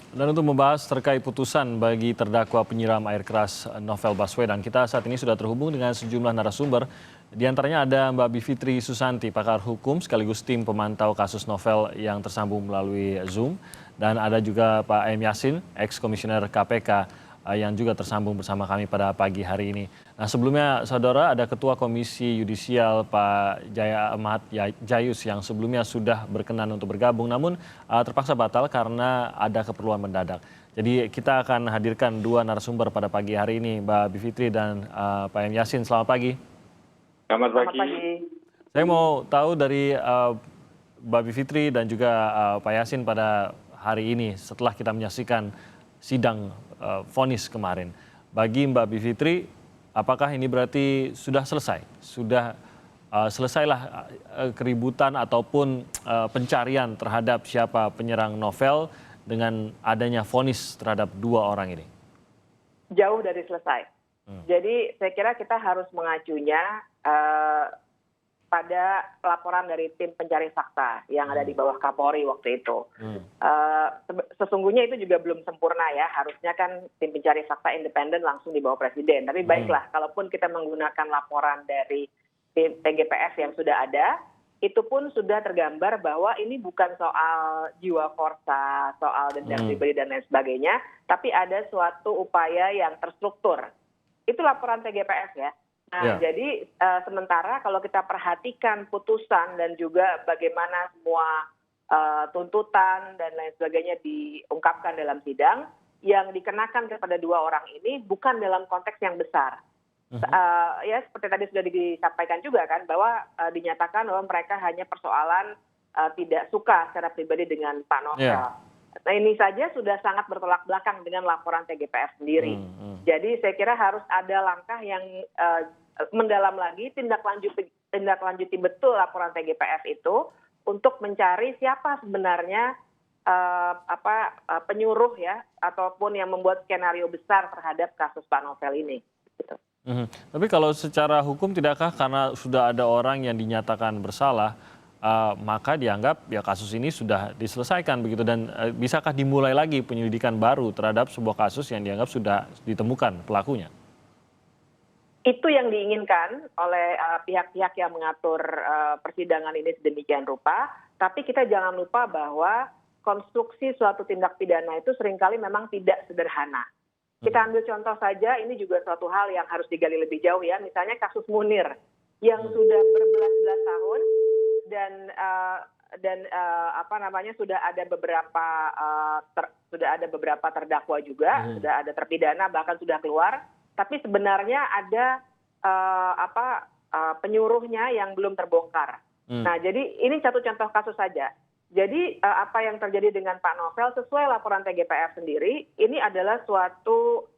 Dan untuk membahas terkait putusan bagi terdakwa penyiram air keras Novel Baswedan, kita saat ini sudah terhubung dengan sejumlah narasumber. Di antaranya ada Mbak Bivitri Susanti, pakar hukum sekaligus tim pemantau kasus Novel yang tersambung melalui Zoom. Dan ada juga Pak M. Yasin, ex-komisioner KPK yang juga tersambung bersama kami pada pagi hari ini. Nah, sebelumnya saudara ada Ketua Komisi Yudisial Pak Jaya Ahmad Jayus yang sebelumnya sudah berkenan untuk bergabung namun terpaksa batal karena ada keperluan mendadak. Jadi kita akan hadirkan dua narasumber pada pagi hari ini, Mbak Bivitri dan Pak M. Yasin. Selamat pagi. Selamat pagi. Saya mau tahu dari Mbak Bivitri dan juga Pak Yasin pada hari ini setelah kita menyaksikan sidang vonis kemarin. Bagi Mbak Bivitri, apakah ini berarti sudah selesai? Sudah selesailah keributan ataupun pencarian terhadap siapa penyerang Novel dengan adanya vonis terhadap dua orang ini? Jauh dari selesai. Jadi saya kira kita harus mengacunya pada laporan dari tim pencari fakta yang ada di bawah Kapolri waktu itu. Sesungguhnya itu juga belum sempurna ya, harusnya kan tim pencari fakta independen langsung di bawah Presiden. Tapi baiklah, kalaupun kita menggunakan laporan dari tim TGPF yang sudah ada, itu pun sudah tergambar bahwa ini bukan soal jiwa korsa, soal dendam pribadi dan lain sebagainya, tapi ada suatu upaya yang terstruktur. Itu laporan TGPF ya. Nah, jadi sementara kalau kita perhatikan putusan dan juga bagaimana semua tuntutan dan lain sebagainya diungkapkan dalam sidang, yang dikenakan kepada dua orang ini bukan dalam konteks yang besar. Ya seperti tadi sudah disampaikan juga kan, bahwa dinyatakan bahwa mereka hanya persoalan tidak suka secara pribadi dengan Pak Novel. Nah ini saja sudah sangat bertolak belakang dengan laporan TGPF sendiri. Jadi saya kira harus ada langkah yang mendalam lagi, tindak lanjuti betul laporan TGPF itu untuk mencari siapa sebenarnya penyuruh ya ataupun yang membuat skenario besar terhadap kasus Pak Novel ini. Gitu. Tapi kalau secara hukum tidakkah karena sudah ada orang yang dinyatakan bersalah, maka dianggap ya kasus ini sudah diselesaikan begitu dan bisakah dimulai lagi penyelidikan baru terhadap sebuah kasus yang dianggap sudah ditemukan pelakunya? Itu yang diinginkan oleh pihak-pihak yang mengatur persidangan ini sedemikian rupa, tapi kita jangan lupa bahwa konstruksi suatu tindak pidana itu seringkali memang tidak sederhana. Kita ambil contoh saja, ini juga suatu hal yang harus digali lebih jauh ya, misalnya kasus Munir yang sudah berbelas-belas tahun dan sudah ada beberapa terdakwa juga, sudah ada terpidana bahkan sudah keluar. Tapi sebenarnya ada penyuruhnya yang belum terbongkar. Nah, jadi ini satu contoh kasus saja. Jadi apa yang terjadi dengan Pak Novel sesuai laporan TGPF sendiri, ini adalah suatu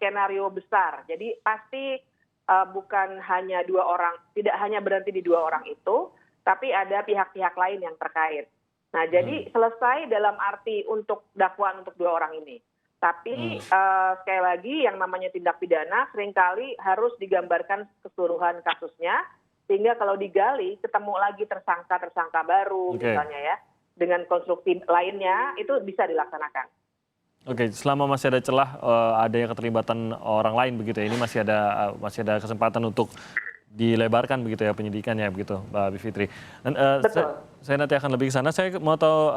skenario besar. Jadi pasti bukan hanya dua orang, tidak hanya berhenti di dua orang itu, tapi ada pihak-pihak lain yang terkait. Nah, jadi selesai dalam arti untuk dakwaan untuk dua orang ini. Tapi sekali lagi yang namanya tindak pidana seringkali harus digambarkan keseluruhan kasusnya sehingga kalau digali ketemu lagi tersangka baru misalnya ya dengan konstruksi lainnya itu bisa dilaksanakan. Oke, selama masih ada celah adanya keterlibatan orang lain begitu ya, ini masih ada kesempatan untuk dilebarkan begitu ya penyidikannya begitu, Mbak Bivitri. Dan saya nanti akan lebih ke sana. Saya mau tahu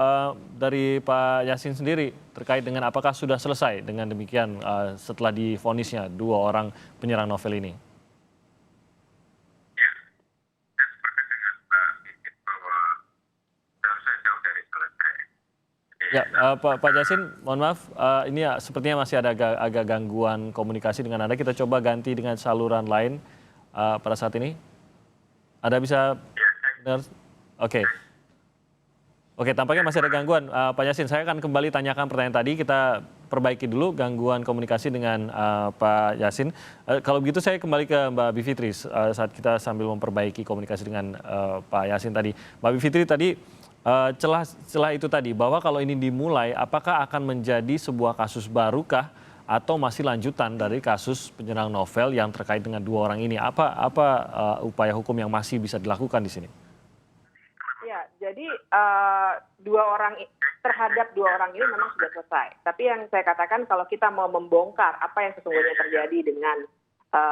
dari Pak Yasin sendiri terkait dengan apakah sudah selesai dengan demikian setelah divonisnya dua orang penyerang Novel ini. Ya, saya sepakat dengan Mbak Bivitri bahwa sudah jauh dari selesai. Ya, Pak Yasin, mohon maaf, ini ya, sepertinya masih ada agak gangguan komunikasi dengan Anda. Kita coba ganti dengan saluran lain. Pada saat ini Anda bisa dengar? Oke, tampaknya masih ada gangguan. Pak Yasin, saya akan kembali tanyakan pertanyaan tadi. Kita perbaiki dulu gangguan komunikasi dengan Pak Yasin. Kalau begitu saya kembali ke Mbak Bivitri saat kita sambil memperbaiki komunikasi dengan Pak Yasin tadi. Mbak Bivitri tadi celah itu tadi bahwa kalau ini dimulai, apakah akan menjadi sebuah kasus barukah atau masih lanjutan dari kasus penyerang Novel yang terkait dengan dua orang ini? Apa upaya hukum yang masih bisa dilakukan di sini? Ya, jadi dua orang terhadap dua orang ini memang sudah selesai. Tapi yang saya katakan kalau kita mau membongkar apa yang sesungguhnya terjadi dengan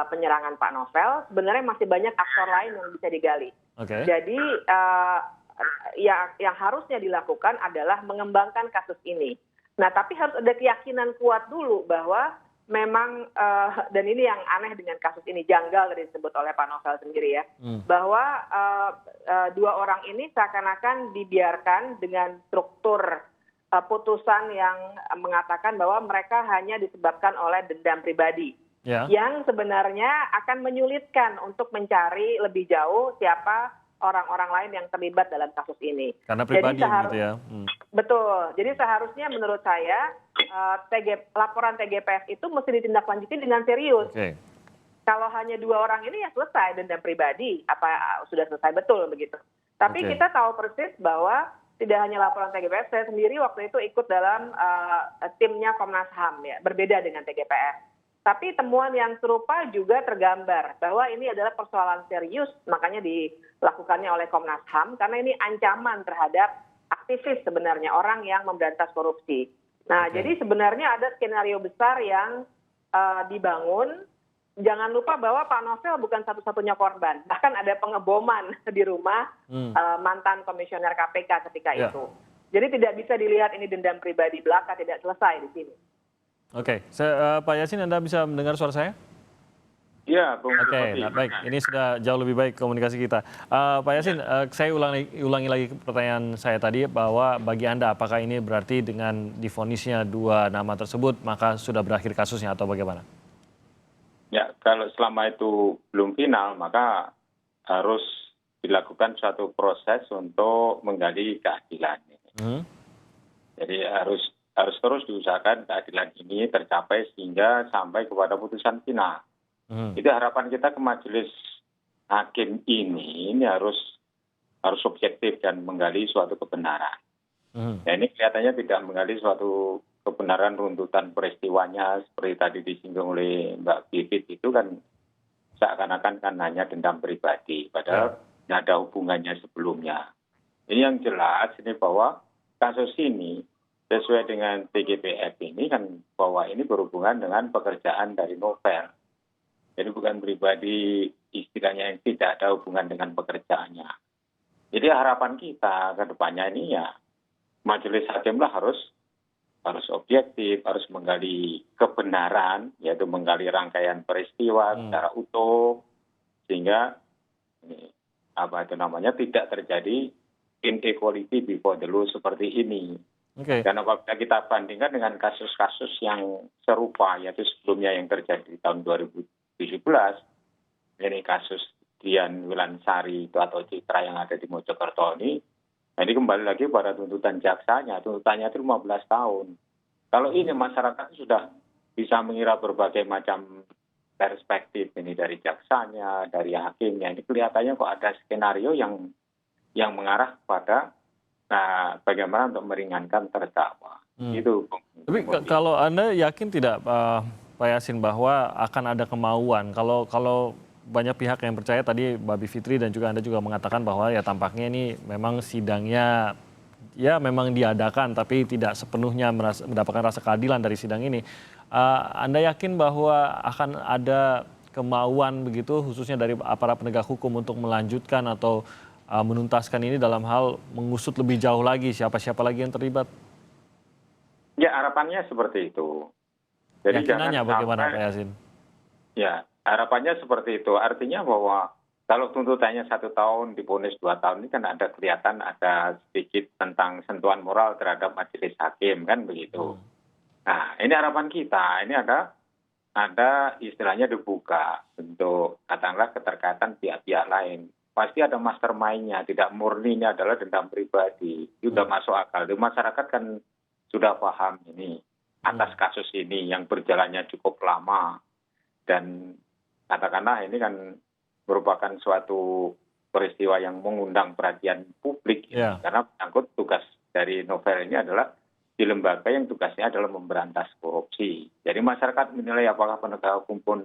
penyerangan Pak Novel, sebenarnya masih banyak aktor lain yang bisa digali. Oke. Jadi yang harusnya dilakukan adalah mengembangkan kasus ini. Nah, tapi harus ada keyakinan kuat dulu bahwa memang dan ini yang aneh dengan kasus ini, janggal tadi disebut oleh Pak Novel sendiri ya, bahwa dua orang ini seakan-akan dibiarkan dengan struktur putusan yang mengatakan bahwa mereka hanya disebabkan oleh dendam pribadi, yang sebenarnya akan menyulitkan untuk mencari lebih jauh siapa orang-orang lain yang terlibat dalam kasus ini. Karena pribadi gitu ya. Betul. Jadi seharusnya menurut saya laporan TGPF itu mesti ditindaklanjuti dengan serius. Oke. Kalau hanya dua orang ini ya selesai dendam pribadi, apa sudah selesai betul begitu. Tapi kita tahu persis bahwa tidak hanya laporan TGPF, saya sendiri waktu itu ikut dalam timnya Komnas HAM ya, berbeda dengan TGPF. Tapi temuan yang serupa juga tergambar bahwa ini adalah persoalan serius, makanya dilakukannya oleh Komnas HAM, karena ini ancaman terhadap aktivis sebenarnya, orang yang memberantas korupsi. Nah, jadi sebenarnya ada skenario besar yang dibangun. Jangan lupa bahwa Pak Novel bukan satu-satunya korban. Bahkan ada pengeboman di rumah mantan komisioner KPK ketika itu. Jadi tidak bisa dilihat ini dendam pribadi belaka, tidak selesai di sini. Oke, Pak Yasin, Anda bisa mendengar suara saya? Iya, Bung. Oke, baik. Ini sudah jauh lebih baik komunikasi kita. Pak Yasin, saya ulangi lagi pertanyaan saya tadi, bahwa bagi Anda apakah ini berarti dengan divonisnya dua nama tersebut maka sudah berakhir kasusnya atau bagaimana? Ya, kalau selama itu belum final maka harus dilakukan suatu proses untuk menggali keadilan. Jadi harus terus diusahakan keadilan ini tercapai sehingga sampai kepada putusan final. Jadi harapan kita ke majelis hakim ini harus objektif dan menggali suatu kebenaran. Ya, ini kelihatannya tidak menggali suatu kebenaran runtutan peristiwanya seperti tadi disinggung oleh Mbak Bivit, itu kan seakan-akan kan hanya dendam pribadi, padahal tidak ada hubungannya sebelumnya. Ini yang jelas ini bahwa kasus ini sesuai dengan TGPF ini kan bahwa ini berhubungan dengan pekerjaan dari Novel. Jadi bukan pribadi, istilahnya yang tidak ada hubungan dengan pekerjaannya. Jadi harapan kita ke depannya ini ya majelis hakimlah harus objektif, harus menggali kebenaran, yaitu menggali rangkaian peristiwa secara utuh, sehingga tidak terjadi inequality before the law seperti ini. Dan apabila kita bandingkan dengan kasus-kasus yang serupa, yaitu sebelumnya yang terjadi di tahun 2017, ini kasus Dian Wilansari itu atau Citra yang ada di Mojokerto ini, nah ini kembali lagi pada tuntutan jaksanya, tuntutannya itu 15 tahun. Kalau ini masyarakat sudah bisa mengira berbagai macam perspektif ini dari jaksanya, dari hakimnya, ini kelihatannya kok ada skenario yang mengarah kepada bagaimana untuk meringankan terdakwa. Itu. Tapi kalau Anda yakin tidak, Pak Yasin, bahwa akan ada kemauan kalau banyak pihak yang percaya, tadi Mbak Bivitri dan juga Anda juga mengatakan bahwa ya tampaknya ini memang sidangnya ya memang diadakan tapi tidak sepenuhnya mendapatkan rasa keadilan dari sidang ini. Anda yakin bahwa akan ada kemauan begitu khususnya dari aparat penegak hukum untuk melanjutkan atau menuntaskan ini dalam hal mengusut lebih jauh lagi siapa-siapa lagi yang terlibat? Ya, harapannya seperti itu. Jadi yakinannya bagaimana Pak Yasin? Ya, harapannya seperti itu. Artinya bahwa kalau tuntutannya 1 tahun, divonis 2 tahun, ini kan ada kelihatan ada sedikit tentang sentuhan moral terhadap majelis hakim, kan begitu. Nah, ini harapan kita. Ini ada istilahnya dibuka untuk katakanlah keterkaitan pihak-pihak lain. Pasti ada mastermind-nya, tidak murninya adalah dendam pribadi. Itu sudah masuk akal. Di masyarakat kan sudah paham ini atas kasus ini yang berjalannya cukup lama. Dan katakanlah ini kan merupakan suatu peristiwa yang mengundang perhatian publik. Karena menyangkut tugas dari Novel ini adalah di lembaga yang tugasnya adalah memberantas korupsi. Jadi masyarakat menilai apakah penegak hukum pun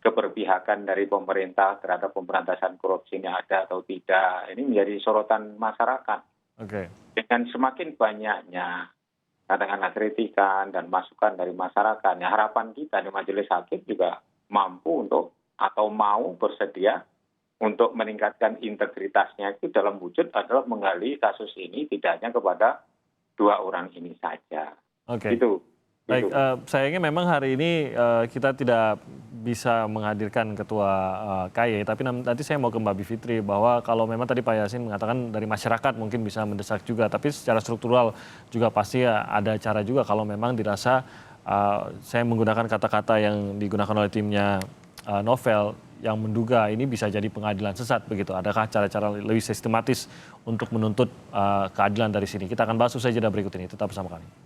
keberpihakan dari pemerintah terhadap pemberantasan korupsi ini ada atau tidak. Ini menjadi sorotan masyarakat. Oke. Dengan semakin banyaknya katakanlah kritikan dan masukan dari masyarakat, ya harapan kita di majelis hakim juga mampu untuk atau mau bersedia untuk meningkatkan integritasnya itu dalam wujud adalah menggali kasus ini tidak hanya kepada 2 orang ini saja. Oke. Itu. Baik, sayangnya memang hari ini kita tidak bisa menghadirkan Ketua KY, tapi nanti saya mau ke Mbak Bivitri bahwa kalau memang tadi Pak Yasin mengatakan dari masyarakat mungkin bisa mendesak juga, tapi secara struktural juga pasti ada cara juga kalau memang dirasa saya menggunakan kata-kata yang digunakan oleh timnya Novel yang menduga ini bisa jadi pengadilan sesat begitu. Adakah cara-cara lebih sistematis untuk menuntut keadilan dari sini? Kita akan bahas usai jeda berikut ini. Tetap bersama kami.